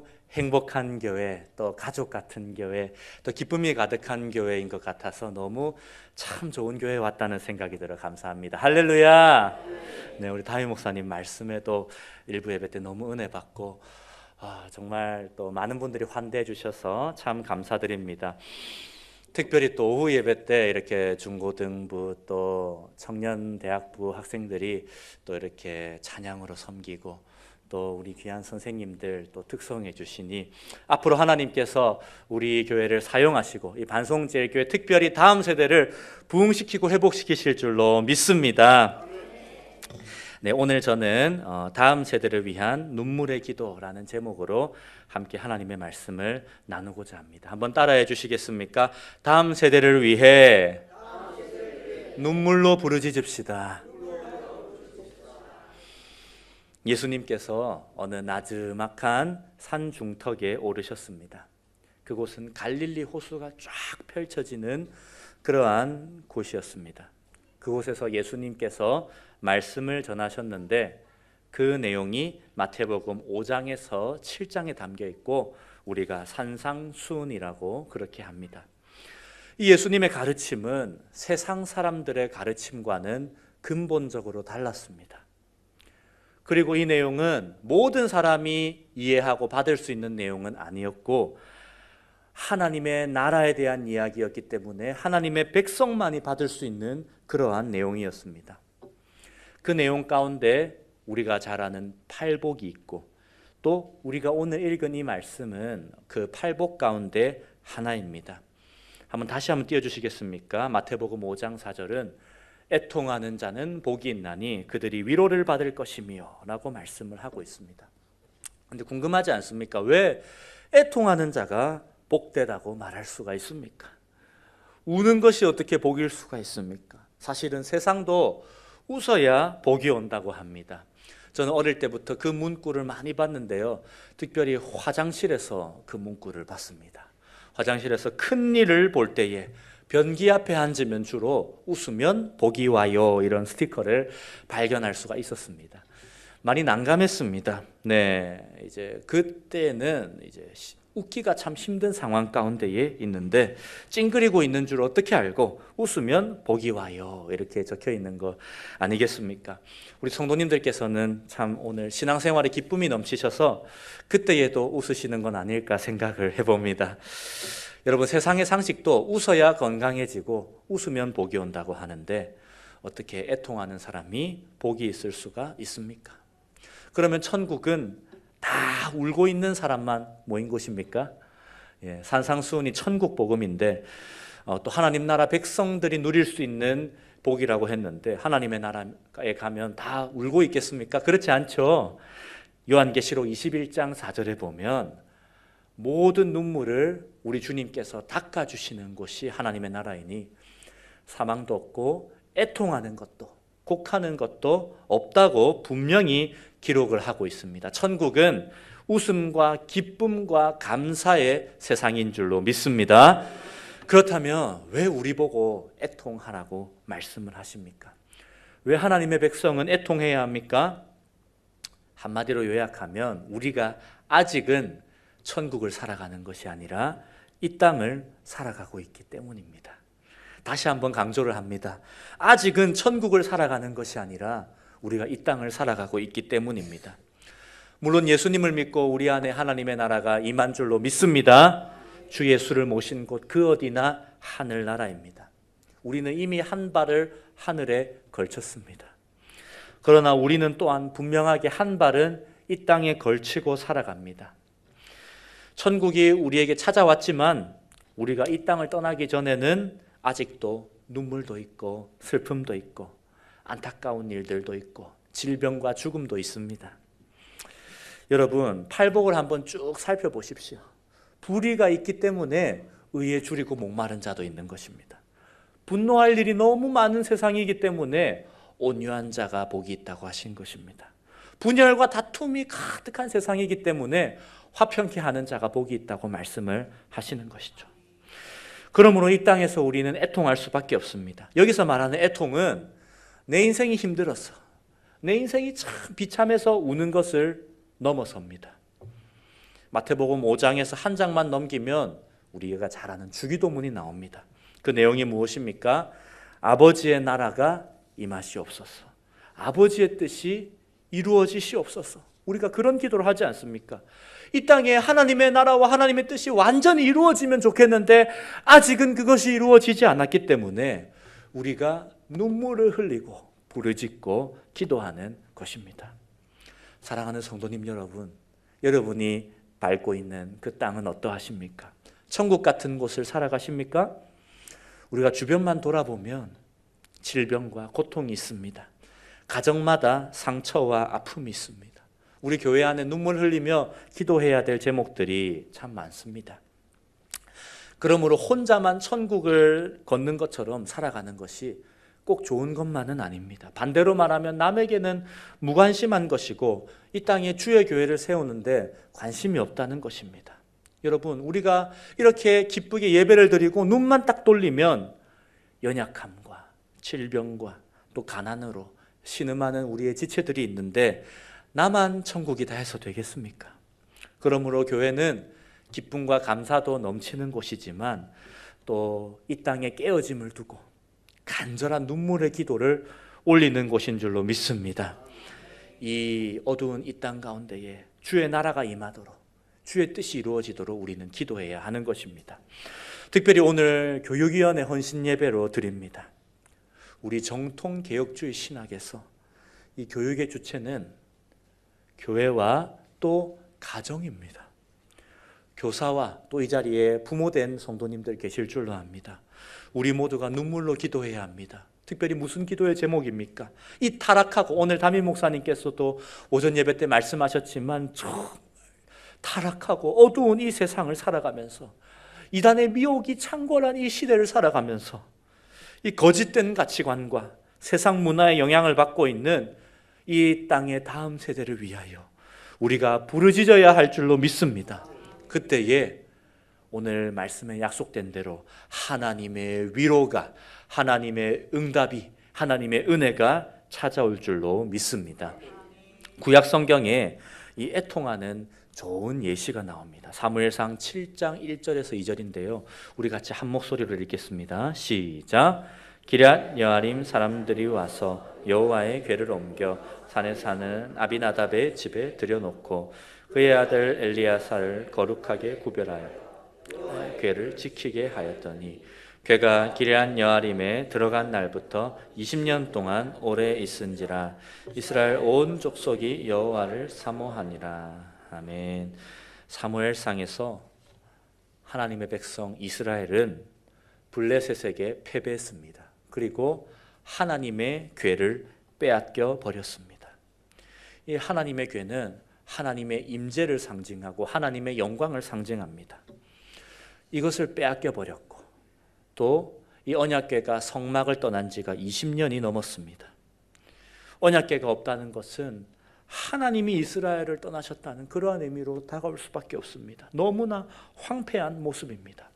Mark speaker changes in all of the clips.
Speaker 1: 너무 행복한 교회, 또 가족 같은 교회, 또 기쁨이 가득한 교회인 것 같아서 너무 참 좋은 교회에 왔다는 생각이 들어 감사합니다. 할렐루야. 네, 우리 다윗 목사님 말씀에도 일부 예배 때 너무 은혜 받고 정말 또 많은 분들이 환대해 주셔서 참 감사드립니다. 특별히 또 오후 예배 때 이렇게 중고등부 또 청년대학부 학생들이 또 이렇게 찬양으로 섬기고 또 우리 귀한 선생님들 또 특성해 주시니 앞으로 하나님께서 우리 교회를 사용하시고 이 반송제일교회 특별히 다음 세대를 부흥시키고 회복시키실 줄로 믿습니다. 네, 오늘 저는 다음 세대를 위한 눈물의 기도라는 제목으로 함께 하나님의 말씀을 나누고자 합니다. 한번 따라해 주시겠습니까? 다음 세대를 위해 눈물로 부르짖읍시다. 예수님께서 어느 나지막한 산 중턱에 오르셨습니다. 그곳은 갈릴리 호수가 쫙 펼쳐지는 그러한 곳이었습니다. 그곳에서 예수님께서 말씀을 전하셨는데 그 내용이 마태복음 5장에서 7장에 담겨 있고 우리가 산상수훈이라고 그렇게 합니다. 이 예수님의 가르침은 세상 사람들의 가르침과는 근본적으로 달랐습니다. 그리고 이 내용은 모든 사람이 이해하고 받을 수 있는 내용은 아니었고 하나님의 나라에 대한 이야기였기 때문에 하나님의 백성만이 받을 수 있는 그러한 내용이었습니다. 그 내용 가운데 우리가 잘 아는 팔복이 있고 또 우리가 오늘 읽은 이 말씀은 그 팔복 가운데 하나입니다. 다시 한번 띄워주시겠습니까? 마태복음 5장 4절은 애통하는 자는 복이 있나니 그들이 위로를 받을 것이며 라고 말씀을 하고 있습니다. 그런데 궁금하지 않습니까? 왜 애통하는 자가 복되다고 말할 수가 있습니까? 우는 것이 어떻게 복일 수가 있습니까? 사실은 세상도 웃어야 복이 온다고 합니다. 저는 어릴 때부터 그 문구를 많이 봤는데요. 특별히 화장실에서 그 문구를 봤습니다. 화장실에서 큰 일을 볼 때에 변기 앞에 앉으면 주로 웃으면 복이 와요 이런 스티커를 발견할 수가 있었습니다. 많이 난감했습니다. 네, 이제 그때는 이제 웃기가 참 힘든 상황 가운데에 있는데 찡그리고 있는 줄 어떻게 알고 웃으면 복이 와요 이렇게 적혀 있는 거 아니겠습니까? 우리 성도님들께서는 참 오늘 신앙생활에 기쁨이 넘치셔서 그때에도 웃으시는 건 아닐까 생각을 해봅니다. 여러분, 세상의 상식도 웃어야 건강해지고 웃으면 복이 온다고 하는데 어떻게 애통하는 사람이 복이 있을 수가 있습니까? 그러면 천국은 다 울고 있는 사람만 모인 곳입니까? 예, 산상수훈이 천국 복음인데 또 하나님 나라 백성들이 누릴 수 있는 복이라고 했는데 하나님의 나라에 가면 다 울고 있겠습니까? 그렇지 않죠. 요한계시록 21장 4절에 보면 모든 눈물을 우리 주님께서 닦아주시는 곳이 하나님의 나라이니 사망도 없고 애통하는 것도 곡하는 것도 없다고 분명히 기록을 하고 있습니다. 천국은 웃음과 기쁨과 감사의 세상인 줄로 믿습니다. 그렇다면 왜 우리 보고 애통하라고 말씀을 하십니까? 왜 하나님의 백성은 애통해야 합니까? 한마디로 요약하면 우리가 아직은 천국을 살아가는 것이 아니라 이 땅을 살아가고 있기 때문입니다. 다시 한번 강조를 합니다. 아직은 천국을 살아가는 것이 아니라 우리가 이 땅을 살아가고 있기 때문입니다. 물론 예수님을 믿고 우리 안에 하나님의 나라가 임한 줄로 믿습니다. 주 예수를 모신 곳 그 어디나 하늘나라입니다. 우리는 이미 한 발을 하늘에 걸쳤습니다. 그러나 우리는 또한 분명하게 한 발은 이 땅에 걸치고 살아갑니다. 천국이 우리에게 찾아왔지만 우리가 이 땅을 떠나기 전에는 아직도 눈물도 있고 슬픔도 있고 안타까운 일들도 있고 질병과 죽음도 있습니다. 여러분, 팔복을 한번 쭉 살펴보십시오. 불의가 있기 때문에 의에 줄이고 목마른 자도 있는 것입니다. 분노할 일이 너무 많은 세상이기 때문에 온유한 자가 복이 있다고 하신 것입니다. 분열과 다툼이 가득한 세상이기 때문에 화평케 하는 자가 복이 있다고 말씀을 하시는 것이죠. 그러므로 이 땅에서 우리는 애통할 수밖에 없습니다. 여기서 말하는 애통은 내 인생이 힘들어서, 내 인생이 참 비참해서 우는 것을 넘어섭니다. 마태복음 5장에서 한 장만 넘기면 우리가 잘 아는 주기도문이 나옵니다. 그 내용이 무엇입니까? 아버지의 나라가 임하시옵소서. 아버지의 뜻이 이루어지시옵소서. 우리가 그런 기도를 하지 않습니까? 이 땅에 하나님의 나라와 하나님의 뜻이 완전히 이루어지면 좋겠는데 아직은 그것이 이루어지지 않았기 때문에 우리가 눈물을 흘리고 부르짖고 기도하는 것입니다. 사랑하는 성도님 여러분, 여러분이 밟고 있는 그 땅은 어떠하십니까? 천국 같은 곳을 살아가십니까? 우리가 주변만 돌아보면 질병과 고통이 있습니다. 가정마다 상처와 아픔이 있습니다. 우리 교회 안에 눈물 흘리며 기도해야 될 제목들이 참 많습니다. 그러므로 혼자만 천국을 걷는 것처럼 살아가는 것이 꼭 좋은 것만은 아닙니다. 반대로 말하면 남에게는 무관심한 것이고 이 땅에 주의 교회를 세우는데 관심이 없다는 것입니다. 여러분, 우리가 이렇게 기쁘게 예배를 드리고 눈만 딱 돌리면 연약함과 질병과 또 가난으로 신음하는 우리의 지체들이 있는데 나만 천국이다 해서 되겠습니까? 그러므로 교회는 기쁨과 감사도 넘치는 곳이지만 또 이 땅에 깨어짐을 두고 간절한 눈물의 기도를 올리는 곳인 줄로 믿습니다. 이 어두운 이 땅 가운데에 주의 나라가 임하도록 주의 뜻이 이루어지도록 우리는 기도해야 하는 것입니다. 특별히 오늘 교육위원회 헌신 예배로 드립니다. 우리 정통개혁주의 신학에서 이 교육의 주체는 교회와 또 가정입니다. 교사와 또 이 자리에 부모된 성도님들 계실 줄로 압니다. 우리 모두가 눈물로 기도해야 합니다. 특별히 무슨 기도의 제목입니까? 이 타락하고 오늘 담임 목사님께서도 오전 예배 때 말씀하셨지만 타락하고 어두운 이 세상을 살아가면서 이단의 미혹이 창궐한 이 시대를 살아가면서 이 거짓된 가치관과 세상 문화의 영향을 받고 있는 이 땅의 다음 세대를 위하여 우리가 부르짖어야 할 줄로 믿습니다. 그때에 오늘 말씀에 약속된 대로 하나님의 위로가, 하나님의 응답이, 하나님의 은혜가 찾아올 줄로 믿습니다. 구약 성경에 이 애통하는 좋은 예시가 나옵니다. 사무엘상 7장 1절에서 2절인데요. 우리 같이 한 목소리로 읽겠습니다. 시작. 기럇 여아림 사람들이 와서 여호와의 궤를 옮겨 산에 사는 아비나답의 집에 들여놓고 그의 아들 엘리야사를 거룩하게 구별하여 궤를 지키게 하였더니 궤가 기럇 여아림에 들어간 날부터 20년 동안 오래 있은지라 이스라엘 온 족속이 여호와를 사모하니라. 아멘. 사무엘상에서 하나님의 백성 이스라엘은 블레셋에게 패배했습니다. 그리고 하나님의 궤를 빼앗겨 버렸습니다. 이 하나님의 궤는 하나님의 임재를 상징하고 하나님의 영광을 상징합니다. 이것을 빼앗겨 버렸고 또 이 언약궤가 성막을 떠난 지가 20년이 넘었습니다. 언약궤가 없다는 것은 하나님이 이스라엘을 떠나셨다는 그러한 의미로 다가올 수밖에 없습니다. 너무나 황폐한 모습입니다.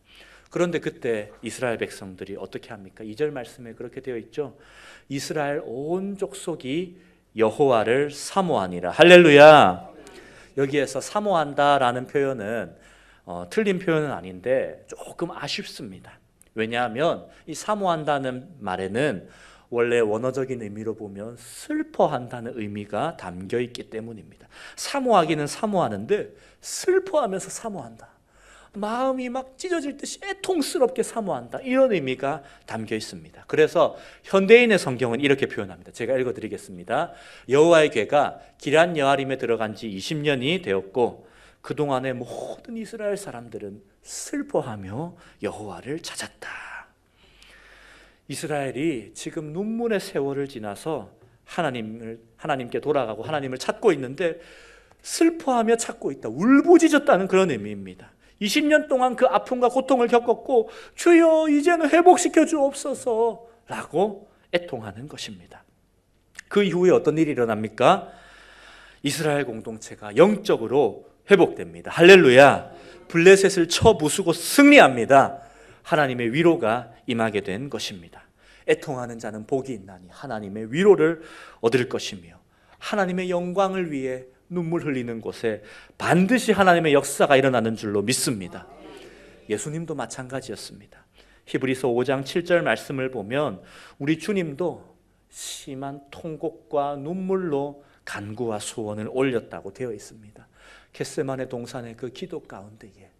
Speaker 1: 그런데 그때 이스라엘 백성들이 어떻게 합니까? 2절 말씀에 그렇게 되어 있죠. 이스라엘 온 족속이 여호와를 사모하니라. 할렐루야. 여기에서 사모한다라는 표현은 틀린 표현은 아닌데 조금 아쉽습니다. 왜냐하면 이 사모한다는 말에는 원래 원어적인 의미로 보면 슬퍼한다는 의미가 담겨 있기 때문입니다. 사모하기는 사모하는데 슬퍼하면서 사모한다. 마음이 막 찢어질 듯이 애통스럽게 사모한다. 이런 의미가 담겨 있습니다. 그래서 현대인의 성경은 이렇게 표현합니다. 제가 읽어드리겠습니다. 여호와의 궤가 기럇 여아림에 들어간 지 20년이 되었고 그동안의 모든 이스라엘 사람들은 슬퍼하며 여호와를 찾았다. 이스라엘이 지금 눈물의 세월을 지나서 하나님께 돌아가고 하나님을 찾고 있는데 슬퍼하며 찾고 있다. 울부짖었다는 그런 의미입니다. 20년 동안 그 아픔과 고통을 겪었고 주여 이제는 회복시켜 주옵소서 라고 애통하는 것입니다. 그 이후에 어떤 일이 일어납니까? 이스라엘 공동체가 영적으로 회복됩니다. 할렐루야. 블레셋을 쳐 부수고 승리합니다. 하나님의 위로가 임하게 된 것입니다. 애통하는 자는 복이 있나니 하나님의 위로를 얻을 것이며 하나님의 영광을 위해 눈물 흘리는 곳에 반드시 하나님의 역사가 일어나는 줄로 믿습니다. 예수님도 마찬가지였습니다. 히브리서 5장 7절 말씀을 보면 우리 주님도 심한 통곡과 눈물로 간구와 소원을 올렸다고 되어 있습니다. 겟세마네 동산의 그 기도 가운데에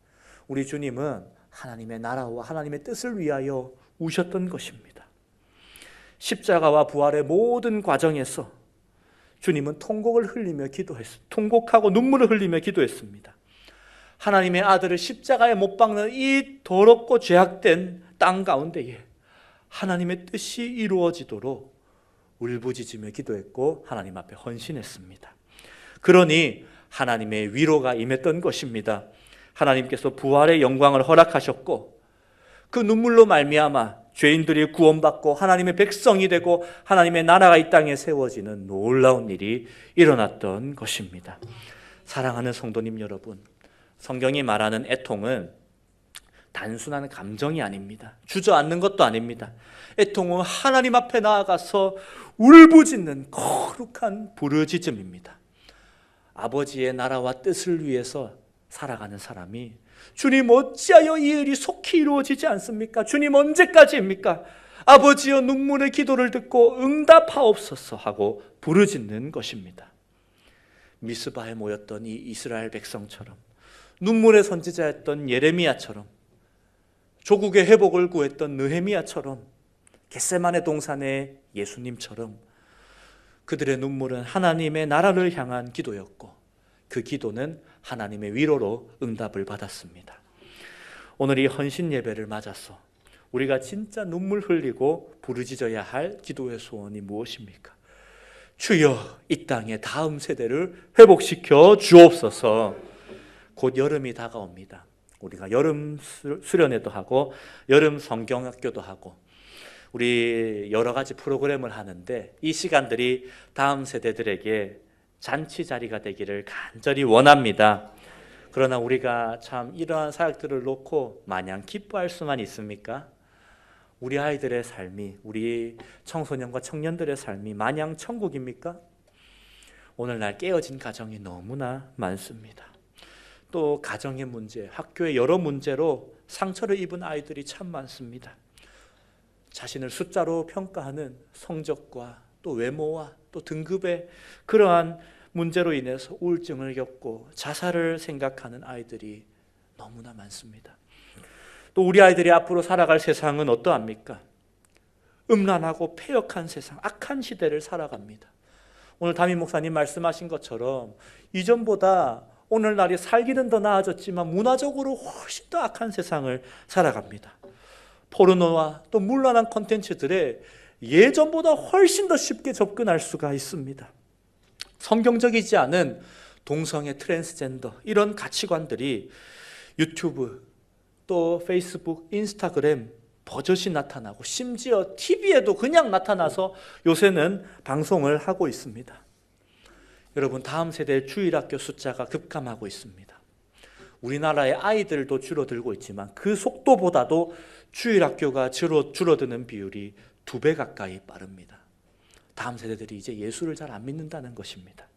Speaker 1: 우리 주님은 하나님의 나라와 하나님의 뜻을 위하여 우셨던 것입니다. 십자가와 부활의 모든 과정에서 주님은 통곡을 흘리며 통곡하고 눈물을 흘리며 기도했습니다. 하나님의 아들을 십자가에 못 박는 이 더럽고 죄악된 땅 가운데에 하나님의 뜻이 이루어지도록 울부짖으며 기도했고 하나님 앞에 헌신했습니다. 그러니 하나님의 위로가 임했던 것입니다. 하나님께서 부활의 영광을 허락하셨고 그 눈물로 말미암아 죄인들이 구원받고 하나님의 백성이 되고 하나님의 나라가 이 땅에 세워지는 놀라운 일이 일어났던 것입니다. 사랑하는 성도님 여러분, 성경이 말하는 애통은 단순한 감정이 아닙니다. 주저앉는 것도 아닙니다. 애통은 하나님 앞에 나아가서 울부짖는 거룩한 부르짖음입니다. 아버지의 나라와 뜻을 위해서 살아가는 사람이 주님 어찌하여 이 일이 속히 이루어지지 않습니까? 주님 언제까지입니까? 아버지여 눈물의 기도를 듣고 응답하옵소서 하고 부르짖는 것입니다. 미스바에 모였던 이 이스라엘 백성처럼, 눈물의 선지자였던 예레미야처럼, 조국의 회복을 구했던 느헤미야처럼, 겟세마네 동산의 예수님처럼 그들의 눈물은 하나님의 나라를 향한 기도였고 그 기도는 하나님의 위로로 응답을 받았습니다. 오늘 이 헌신 예배를 맞아서 우리가 진짜 눈물 흘리고 부르짖어야 할 기도의 소원이 무엇입니까? 주여, 이 땅의 다음 세대를 회복시켜 주옵소서. 곧 여름이 다가옵니다. 우리가 여름 수련회도 하고 여름 성경학교도 하고 우리 여러 가지 프로그램을 하는데 이 시간들이 다음 세대들에게 잔치 자리가 되기를 간절히 원합니다. 그러나 우리가 참 이러한 사역들을 놓고 마냥 기뻐할 수만 있습니까? 우리 아이들의 삶이, 우리 청소년과 청년들의 삶이 마냥 천국입니까? 오늘날 깨어진 가정이 너무나 많습니다. 또 가정의 문제, 학교의 여러 문제로 상처를 입은 아이들이 참 많습니다. 자신을 숫자로 평가하는 성적과 또 외모와 또 등급의 그러한 문제로 인해서 우울증을 겪고 자살을 생각하는 아이들이 너무나 많습니다. 또 우리 아이들이 앞으로 살아갈 세상은 어떠합니까? 음란하고 패역한 세상, 악한 시대를 살아갑니다. 오늘 담임 목사님 말씀하신 것처럼 이전보다 오늘날이 살기는 더 나아졌지만 문화적으로 훨씬 더 악한 세상을 살아갑니다. 포르노와 또 문란한 콘텐츠들에 예전보다 훨씬 더 쉽게 접근할 수가 있습니다. 성경적이지 않은 동성애, 트랜스젠더 이런 가치관들이 유튜브 또 페이스북, 인스타그램 버젓이 나타나고 심지어 TV에도 그냥 나타나서 요새는 방송을 하고 있습니다. 여러분, 다음 세대의 주일학교 숫자가 급감하고 있습니다. 우리나라의 아이들도 줄어들고 있지만 그 속도보다도 주일학교가 줄어드는 비율이 2배 가까이 빠릅니다. 다음 세대들이 이제 예수를 잘 안 믿는다는 것입니다.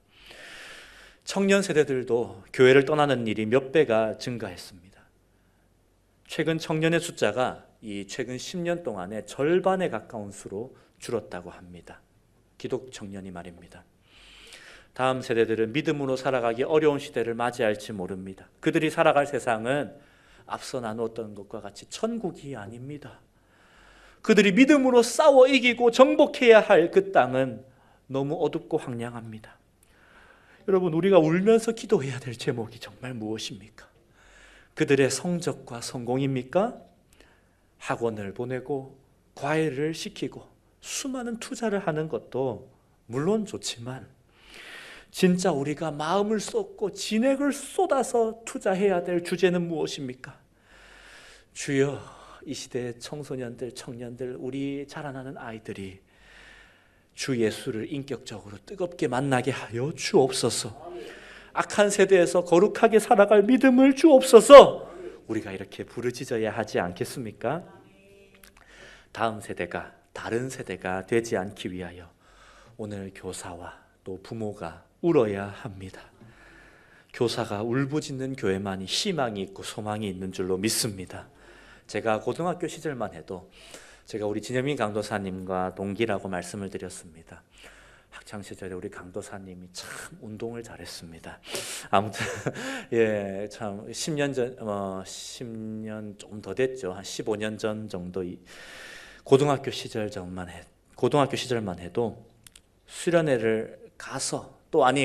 Speaker 1: 청년 세대들도 교회를 떠나는 일이 몇 배가 증가했습니다. 최근 청년의 숫자가 이 최근 10년 동안에 절반에 가까운 수로 줄었다고 합니다. 기독 청년이 말입니다. 다음 세대들은 믿음으로 살아가기 어려운 시대를 맞이할지 모릅니다. 그들이 살아갈 세상은 앞서 나누었던 것과 같이 천국이 아닙니다. 그들이 믿음으로 싸워 이기고 정복해야 할 그 땅은 너무 어둡고 황량합니다. 여러분, 우리가 울면서 기도해야 될 제목이 정말 무엇입니까? 그들의 성적과 성공입니까? 학원을 보내고 과외를 시키고 수많은 투자를 하는 것도 물론 좋지만 진짜 우리가 마음을 쏟고 진액을 쏟아서 투자해야 될 주제는 무엇입니까? 주여, 이 시대의 청소년들, 청년들, 우리 자라나는 아이들이 주 예수를 인격적으로 뜨겁게 만나게 하여 주옵소서. 악한 세대에서 거룩하게 살아갈 믿음을 주옵소서. 우리가 이렇게 부르짖어야 하지 않겠습니까? 다음 세대가 다른 세대가 되지 않기 위하여 오늘 교사와 또 부모가 울어야 합니다. 교사가 울부짖는 교회만이 희망이 있고 소망이 있는 줄로 믿습니다. 제가 고등학교 시절만 해도 제가 우리 진여민 강도사님과 동기라고 말씀을 드렸습니다. 학창 시절에 우리 강도사님이 참 운동을 잘했습니다. 아무튼 예, 참 10년 전, 10년 조금 더 됐죠. 한 15년 전 정도 고등학교 시절만 해도 수련회를 가서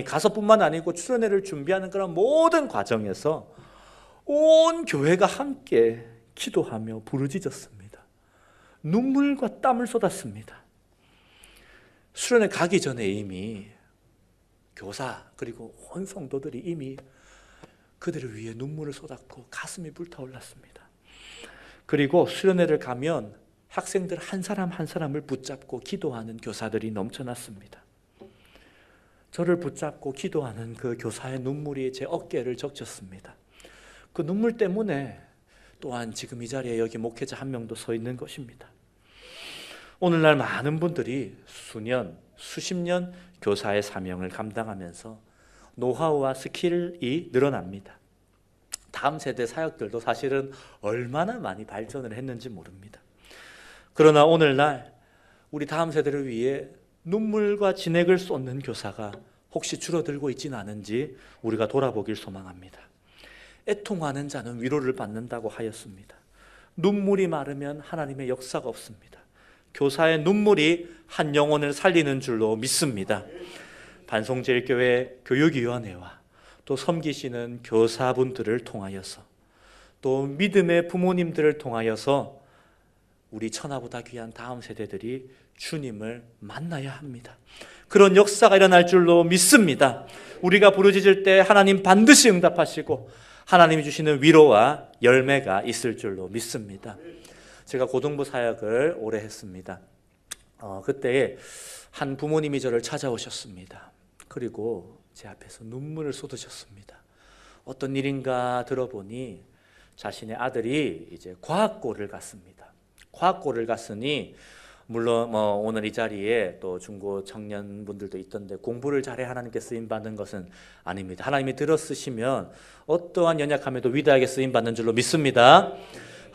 Speaker 1: 가서뿐만 아니고 수련회를 준비하는 그런 모든 과정에서 온 교회가 함께 기도하며 부르짖었습니다. 눈물과 땀을 쏟았습니다. 수련회 가기 전에 이미 교사 그리고 온 성도들이 이미 그들을 위해 눈물을 쏟았고 가슴이 불타올랐습니다. 그리고 수련회를 가면 학생들 한 사람 한 사람을 붙잡고 기도하는 교사들이 넘쳐났습니다. 저를 붙잡고 기도하는 그 교사의 눈물이 제 어깨를 적셨습니다. 그 눈물 때문에 또한 지금 이 자리에 여기 목회자 한 명도 서 있는 것입니다. 오늘날 많은 분들이 수년, 수십 년 교사의 사명을 감당하면서 노하우와 스킬이 늘어납니다. 다음 세대 사역들도 사실은 얼마나 많이 발전을 했는지 모릅니다. 그러나 오늘날 우리 다음 세대를 위해 눈물과 진액을 쏟는 교사가 혹시 줄어들고 있지는 않은지 우리가 돌아보길 소망합니다. 애통하는 자는 위로를 받는다고 하였습니다. 눈물이 마르면 하나님의 역사가 없습니다. 교사의 눈물이 한 영혼을 살리는 줄로 믿습니다. 반송제일교회 교육위원회와 또 섬기시는 교사분들을 통하여서 또 믿음의 부모님들을 통하여서 우리 천하보다 귀한 다음 세대들이 주님을 만나야 합니다. 그런 역사가 일어날 줄로 믿습니다. 우리가 부르짖을 때 하나님 반드시 응답하시고 하나님이 주시는 위로와 열매가 있을 줄로 믿습니다. 제가 고등부 사역을 오래 했습니다. 그때 한 부모님이 저를 찾아오셨습니다. 그리고 제 앞에서 눈물을 쏟으셨습니다. 어떤 일인가 들어보니 자신의 아들이 이제 과학고를 갔습니다. 과학고를 갔으니 물론 오늘 이 자리에 또 중고 청년분들도 있던데 공부를 잘해 하나님께 쓰임 받는 것은 아닙니다. 하나님이 들어 쓰시면 어떠한 연약함에도 위대하게 쓰임 받는 줄로 믿습니다.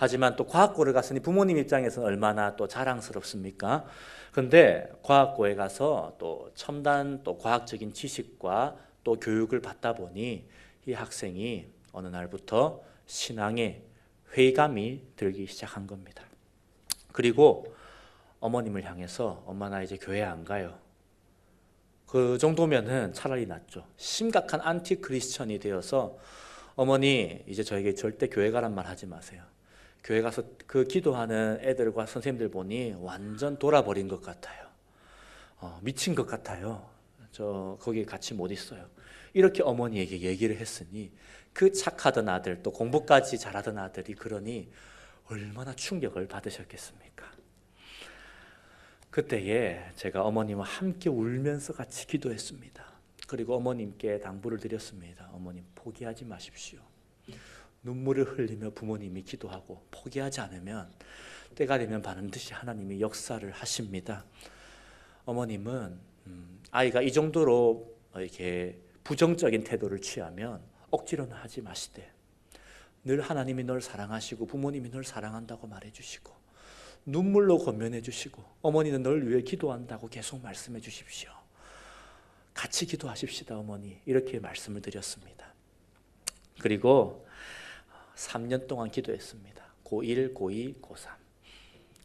Speaker 1: 하지만 또 과학고를 갔으니 부모님 입장에서는 얼마나 또 자랑스럽습니까? 그런데 과학고에 가서 또 첨단 또 과학적인 지식과 또 교육을 받다 보니 이 학생이 어느 날부터 신앙에 회의감이 들기 시작한 겁니다. 그리고 어머님을 향해서 엄마 나 이제 교회 안 가요. 그 정도면은 차라리 낫죠. 심각한 안티 크리스천이 되어서 어머니 이제 저에게 절대 교회 가란 말 하지 마세요. 교회 가서 그 기도하는 애들과 선생님들 보니 완전 돌아버린 것 같아요. 미친 것 같아요. 저 거기 같이 못 있어요. 이렇게 어머니에게 얘기를 했으니 그 착하던 아들 또 공부까지 잘하던 아들이 그러니 얼마나 충격을 받으셨겠습니까? 그때에 제가 어머님과 함께 울면서 같이 기도했습니다. 그리고 어머님께 당부를 드렸습니다. 어머님 포기하지 마십시오. 눈물을 흘리며 부모님이 기도하고 포기하지 않으면 때가 되면 반드시 하나님이 역사를 하십니다. 어머님은 아이가 이 정도로 이렇게 부정적인 태도를 취하면 억지로는 하지 마시되 늘 하나님이 널 사랑하시고 부모님이 널 사랑한다고 말해주시고 눈물로 권면해 주시고 어머니는 널 위해 기도한다고 계속 말씀해 주십시오. 같이 기도하십시다 어머니 이렇게 말씀을 드렸습니다. 그리고 3년 동안 기도했습니다. 고1, 고2, 고3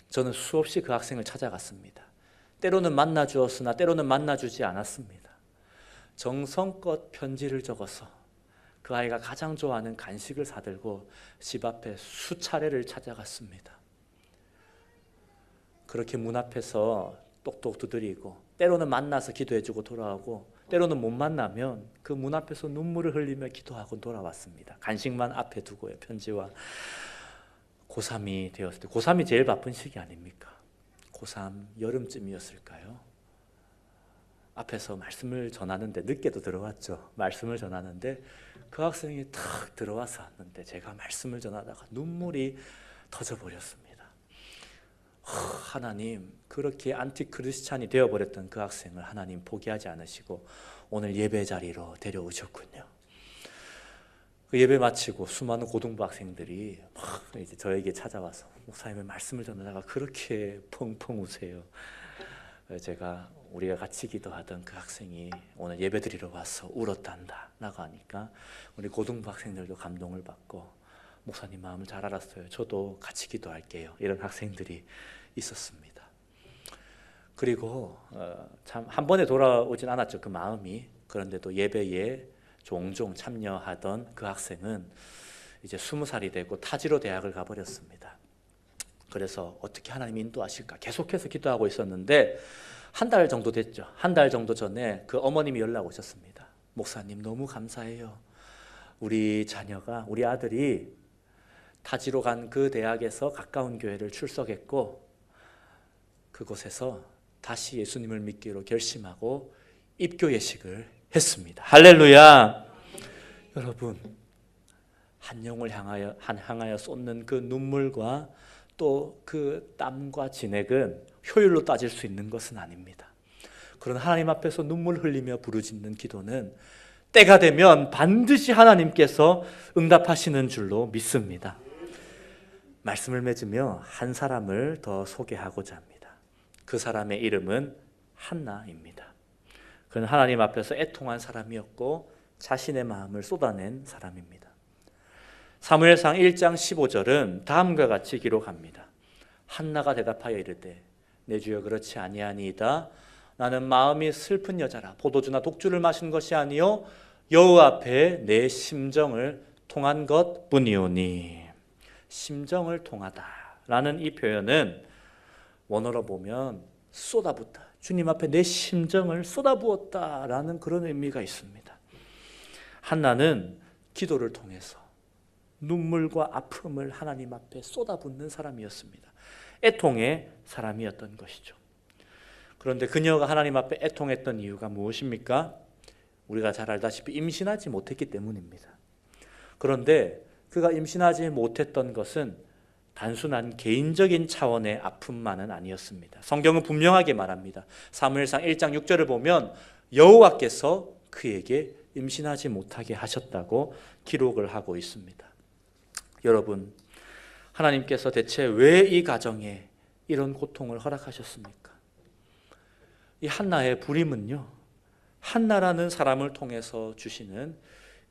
Speaker 1: 저는 수없이 그 학생을 찾아갔습니다. 때로는 만나주었으나 때로는 만나주지 않았습니다. 정성껏 편지를 적어서 그 아이가 가장 좋아하는 간식을 사들고 집 앞에 수차례를 찾아갔습니다. 그렇게 문 앞에서 똑똑 두드리고 때로는 만나서 기도해주고 돌아오고 때로는 못 만나면 그 문 앞에서 눈물을 흘리며 기도하고 돌아왔습니다. 간식만 앞에 두고요. 편지와 고3이 되었을 때 고3이 제일 바쁜 시기 아닙니까? 고3 여름쯤이었을까요? 앞에서 말씀을 전하는데 늦게도 들어왔죠. 말씀을 전하는데 그 학생이 탁 들어와서 왔는데 제가 말씀을 전하다가 눈물이 터져버렸습니다. 하나님 그렇게 안티 크리스찬이 되어버렸던 그 학생을 하나님 포기하지 않으시고 오늘 예배 자리로 데려오셨군요. 그 예배 마치고 수많은 고등부 학생들이 막 이제 저에게 찾아와서 목사님의 말씀을 전하다가 그렇게 펑펑 우세요. 제가 우리가 같이 기도하던 그 학생이 오늘 예배 드리러 와서 울었단다 라고 하니까 우리 고등부 학생들도 감동을 받고 목사님 마음을 잘 알았어요. 저도 같이 기도할게요. 이런 학생들이 있었습니다. 그리고 참 한 번에 돌아오진 않았죠. 그 마음이. 그런데도 예배에 종종 참여하던 그 학생은 이제 20살이 되고 타지로 대학을 가버렸습니다. 그래서 어떻게 하나님 인도하실까 계속해서 기도하고 있었는데 한 달 정도 됐죠. 한 달 정도 전에 그 어머님이 연락 오셨습니다. 목사님 너무 감사해요. 우리 자녀가, 우리 아들이 타지로 간 그 대학에서 가까운 교회를 출석했고 그곳에서 다시 예수님을 믿기로 결심하고 입교 예식을 했습니다. 할렐루야. 여러분, 한 영을 향하여 쏟는 그 눈물과 또 그 땀과 진액은 효율로 따질 수 있는 것은 아닙니다. 그런 하나님 앞에서 눈물 흘리며 부르짖는 기도는 때가 되면 반드시 하나님께서 응답하시는 줄로 믿습니다. 말씀을 맺으며 한 사람을 더 소개하고자 합니다. 그 사람의 이름은 한나입니다. 그는 하나님 앞에서 애통한 사람이었고 자신의 마음을 쏟아낸 사람입니다. 사무엘상 1장 15절은 다음과 같이 기록합니다. 한나가 대답하여 이르되 내 주여 그렇지 아니하니이다. 나는 마음이 슬픈 여자라 포도주나 독주를 마신 것이 아니요 여호와 앞에 내 심정을 통한 것뿐이오니. 심정을 통하다라는 이 표현은 원어로 보면 쏟아붓다. 주님 앞에 내 심정을 쏟아부었다라는 그런 의미가 있습니다. 한나는 기도를 통해서 눈물과 아픔을 하나님 앞에 쏟아붓는 사람이었습니다. 애통의 사람이었던 것이죠. 그런데 그녀가 하나님 앞에 애통했던 이유가 무엇입니까? 우리가 잘 알다시피 임신하지 못했기 때문입니다. 그런데 그가 임신하지 못했던 것은 단순한 개인적인 차원의 아픔만은 아니었습니다. 성경은 분명하게 말합니다. 사무엘상 1장 6절을 보면 여호와께서 그에게 임신하지 못하게 하셨다고 기록을 하고 있습니다. 여러분, 하나님께서 대체 왜 이 가정에 이런 고통을 허락하셨습니까? 이 한나의 부림은요, 한나라는 사람을 통해서 주시는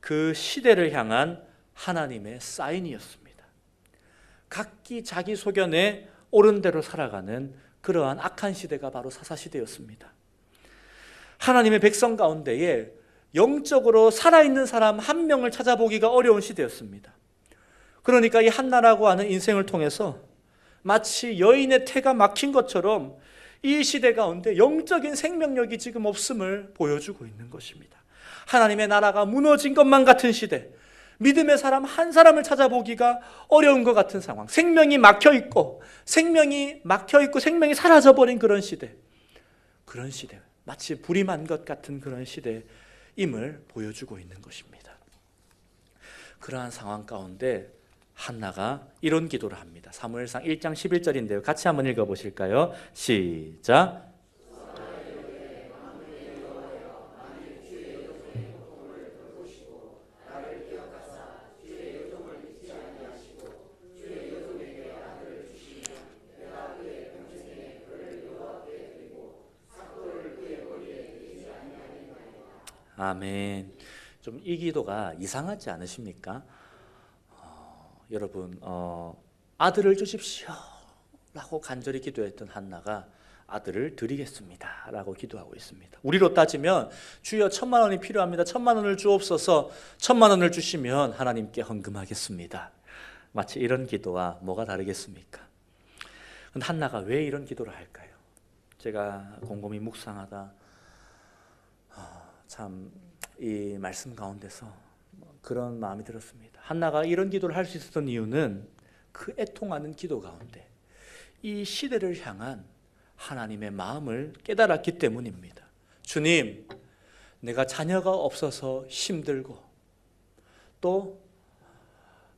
Speaker 1: 그 시대를 향한 하나님의 사인이었습니다. 각기 자기 소견에 옳은 대로 살아가는 그러한 악한 시대가 바로 사사시대였습니다. 하나님의 백성 가운데에 영적으로 살아있는 사람 한 명을 찾아보기가 어려운 시대였습니다. 그러니까 이 한나라고 하는 인생을 통해서 마치 여인의 태가 막힌 것처럼 이 시대 가운데 영적인 생명력이 지금 없음을 보여주고 있는 것입니다. 하나님의 나라가 무너진 것만 같은 시대, 믿음의 사람 한 사람을 찾아보기가 어려운 것 같은 상황, 생명이 막혀있고 생명이 사라져버린 그런 시대, 마치 불임한 것 같은 그런 시대임을 보여주고 있는 것입니다. 그러한 상황 가운데 한나가 이런 기도를 합니다. 사무엘상 1장 11절인데요. 같이 한번 읽어보실까요? 시작. 아멘. 좀 이 기도가 이상하지 않으십니까? 여러분, 아들을 주십시오 라고 간절히 기도했던 한나가 아들을 드리겠습니다 라고 기도하고 있습니다. 우리로 따지면 주여 1,000만 원이 필요합니다. 1,000만 원을 주옵소서. 1,000만 원을 주시면 하나님께 헌금하겠습니다. 마치 이런 기도와 뭐가 다르겠습니까? 근데 한나가 왜 이런 기도를 할까요? 제가 곰곰이 묵상하다 참 이 말씀 가운데서 그런 마음이 들었습니다. 한나가 이런 기도를 할 수 있었던 이유는 그 애통하는 기도 가운데 이 시대를 향한 하나님의 마음을 깨달았기 때문입니다. 주님, 내가 자녀가 없어서 힘들고 또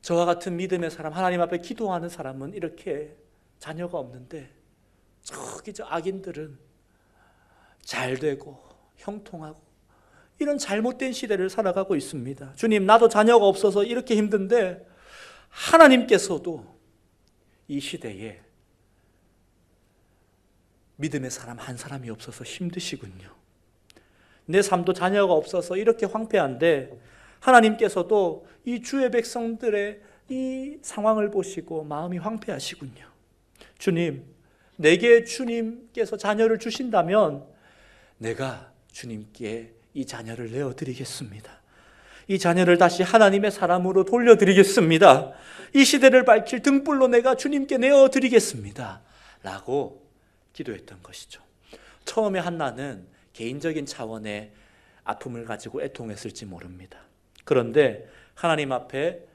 Speaker 1: 저와 같은 믿음의 사람, 하나님 앞에 기도하는 사람은 이렇게 자녀가 없는데 저기 저 악인들은 잘 되고 형통하고 이런 잘못된 시대를 살아가고 있습니다. 주님, 나도 자녀가 없어서 이렇게 힘든데 하나님께서도 이 시대에 믿음의 사람 한 사람이 없어서 힘드시군요. 내 삶도 자녀가 없어서 이렇게 황폐한데 하나님께서도 이 주의 백성들의 이 상황을 보시고 마음이 황폐하시군요. 주님, 내게 주님께서 자녀를 주신다면 내가 주님께 이 자녀를 내어드리겠습니다. 이 자녀를 다시 하나님의 사람으로 돌려드리겠습니다. 이 시대를 밝힐 등불로 내가 주님께 내어드리겠습니다. 라고 기도했던 것이죠. 처음에 한나는 개인적인 차원의 아픔을 가지고 애통했을지 모릅니다. 그런데 하나님 앞에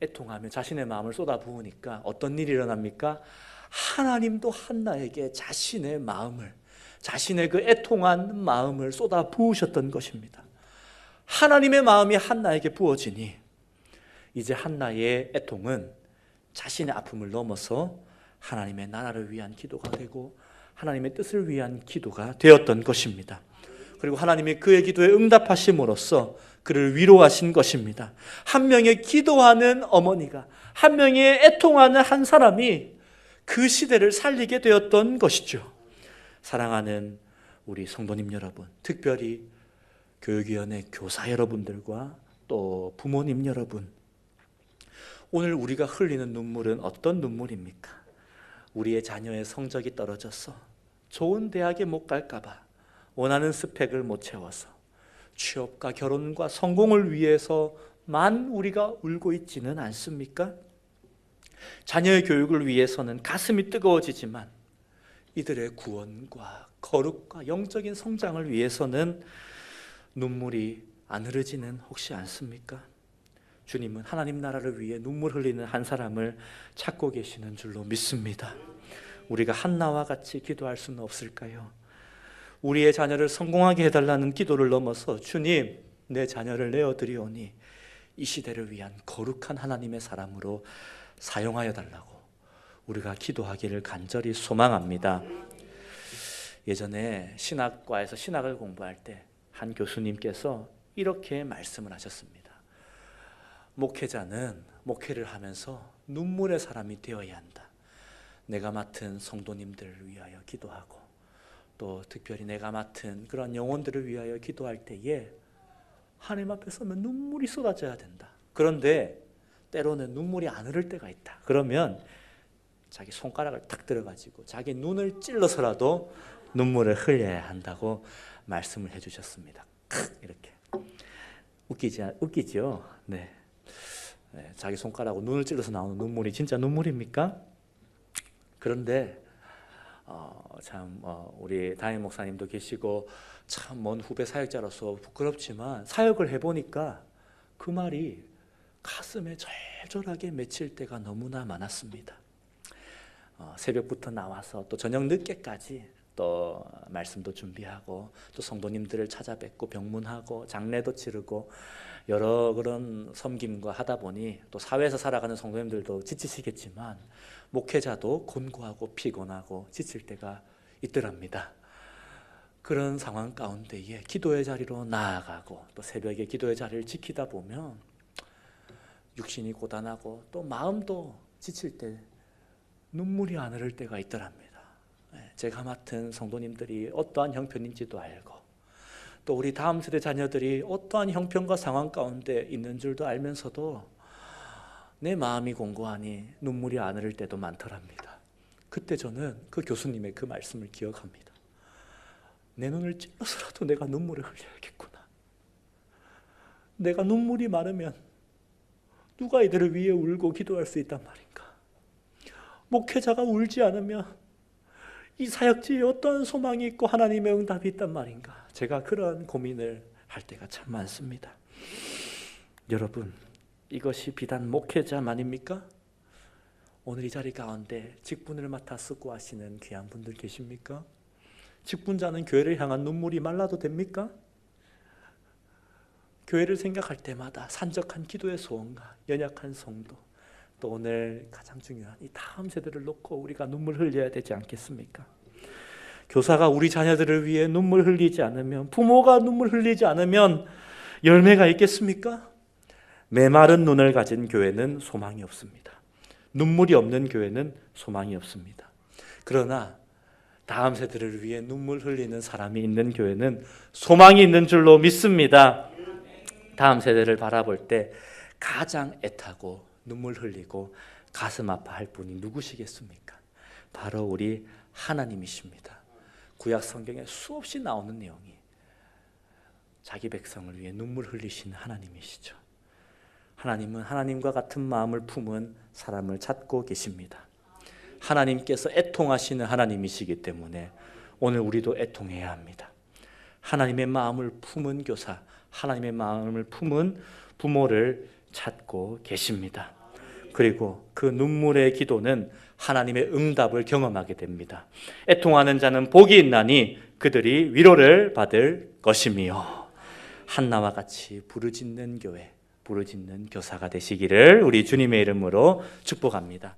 Speaker 1: 애통하며 자신의 마음을 쏟아부으니까 어떤 일이 일어납니까? 하나님도 한나에게 자신의 마음을, 자신의 그 애통한 마음을 쏟아부으셨던 것입니다. 하나님의 마음이 한나에게 부어지니 이제 한나의 애통은 자신의 아픔을 넘어서 하나님의 나라를 위한 기도가 되고 하나님의 뜻을 위한 기도가 되었던 것입니다. 그리고 하나님이 그의 기도에 응답하심으로써 그를 위로하신 것입니다. 한 명의 기도하는 어머니가, 한 명의 애통하는 한 사람이 그 시대를 살리게 되었던 것이죠. 사랑하는 우리 성도님 여러분, 특별히 교육위원회 교사 여러분들과 또 부모님 여러분, 오늘 우리가 흘리는 눈물은 어떤 눈물입니까? 우리의 자녀의 성적이 떨어져서 좋은 대학에 못 갈까 봐, 원하는 스펙을 못 채워서 취업과 결혼과 성공을 위해서만 우리가 울고 있지는 않습니까? 자녀의 교육을 위해서는 가슴이 뜨거워지지만 이들의 구원과 거룩과 영적인 성장을 위해서는 눈물이 안 흐르지는 혹시 않습니까? 주님은 하나님 나라를 위해 눈물 흘리는 한 사람을 찾고 계시는 줄로 믿습니다. 우리가 한나와 같이 기도할 수는 없을까요? 우리의 자녀를 성공하게 해달라는 기도를 넘어서 주님, 내 자녀를 내어드리오니 이 시대를 위한 거룩한 하나님의 사람으로 사용하여 달라고 우리가 기도하기를 간절히 소망합니다. 예전에 신학과에서 신학을 공부할 때 한 교수님께서 이렇게 말씀을 하셨습니다. 목회자는 목회를 하면서 눈물의 사람이 되어야 한다. 내가 맡은 성도님들을 위하여 기도하고 또 특별히 내가 맡은 그런 영혼들을 위하여 기도할 때에 하나님 앞에 서면 눈물이 쏟아져야 된다. 그런데 때로는 눈물이 안 흐를 때가 있다. 그러면 자기 손가락을 탁 들어가지고 자기 눈을 찔러서라도 눈물을 흘려야 한다고 말씀을 해주셨습니다. 이렇게 웃기죠? 네. 자기 손가락으로 눈을 찔러서 나오는 눈물이 진짜 눈물입니까? 그런데 우리 담임 목사님도 계시고 참 먼 후배 사역자로서 부끄럽지만 사역을 해보니까 그 말이 가슴에 절절하게 맺힐 때가 너무나 많았습니다. 새벽부터 나와서 또 저녁 늦게까지 또 말씀도 준비하고 또 성도님들을 찾아뵙고 병문하고 장례도 치르고 여러 그런 섬김과 하다 보니 또 사회에서 살아가는 성도님들도 지치시겠지만 목회자도 곤고하고 피곤하고 지칠 때가 있더랍니다. 그런 상황 가운데에 기도의 자리로 나아가고 또 새벽에 기도의 자리를 지키다 보면 육신이 고단하고 또 마음도 지칠 때 눈물이 안 흐를 때가 있더랍니다. 제가 맡은 성도님들이 어떠한 형편인지도 알고 또 우리 다음 세대 자녀들이 어떠한 형편과 상황 가운데 있는 줄도 알면서도 내 마음이 공고하니 눈물이 안 흐를 때도 많더랍니다. 그때 저는 그 교수님의 그 말씀을 기억합니다. 내 눈을 찔러서라도 내가 눈물을 흘려야겠구나. 내가 눈물이 많으면 누가 이들을 위해 울고 기도할 수 있단 말인가. 목회자가 울지 않으면 이 사역지에 어떤 소망이 있고 하나님의 응답이 있단 말인가. 제가 그런 고민을 할 때가 참 많습니다. 여러분, 이것이 비단 목회자만입니까? 오늘 이 자리 가운데 직분을 맡아 수고하시는 귀한 분들 계십니까? 직분자는 교회를 향한 눈물이 말라도 됩니까? 교회를 생각할 때마다 산적한 기도의 소원과 연약한 성도, 또 오늘 가장 중요한 이 다음 세대를 놓고 우리가 눈물 흘려야 되지 않겠습니까? 교사가 우리 자녀들을 위해 눈물 흘리지 않으면, 부모가 눈물 흘리지 않으면 열매가 있겠습니까? 메마른 눈을 가진 교회는 소망이 없습니다. 눈물이 없는 교회는 소망이 없습니다. 그러나 다음 세대를 위해 눈물 흘리는 사람이 있는 교회는 소망이 있는 줄로 믿습니다. 다음 세대를 바라볼 때 가장 애타고 눈물 흘리고 가슴 아파할 분이 누구시겠습니까? 바로 우리 하나님이십니다. 구약 성경에 수없이 나오는 내용이 자기 백성을 위해 눈물 흘리신 하나님이시죠. 하나님은 하나님과 같은 마음을 품은 사람을 찾고 계십니다. 하나님께서 애통하시는 하나님이시기 때문에 오늘 우리도 애통해야 합니다. 하나님의 마음을 품은 교사, 하나님의 마음을 품은 부모를 찾고 계십니다. 그리고 그 눈물의 기도는 하나님의 응답을 경험하게 됩니다. 애통하는 자는 복이 있나니 그들이 위로를 받을 것이며, 한나와 같이 부르짖는 교회, 부르짖는 교사가 되시기를 우리 주님의 이름으로 축복합니다.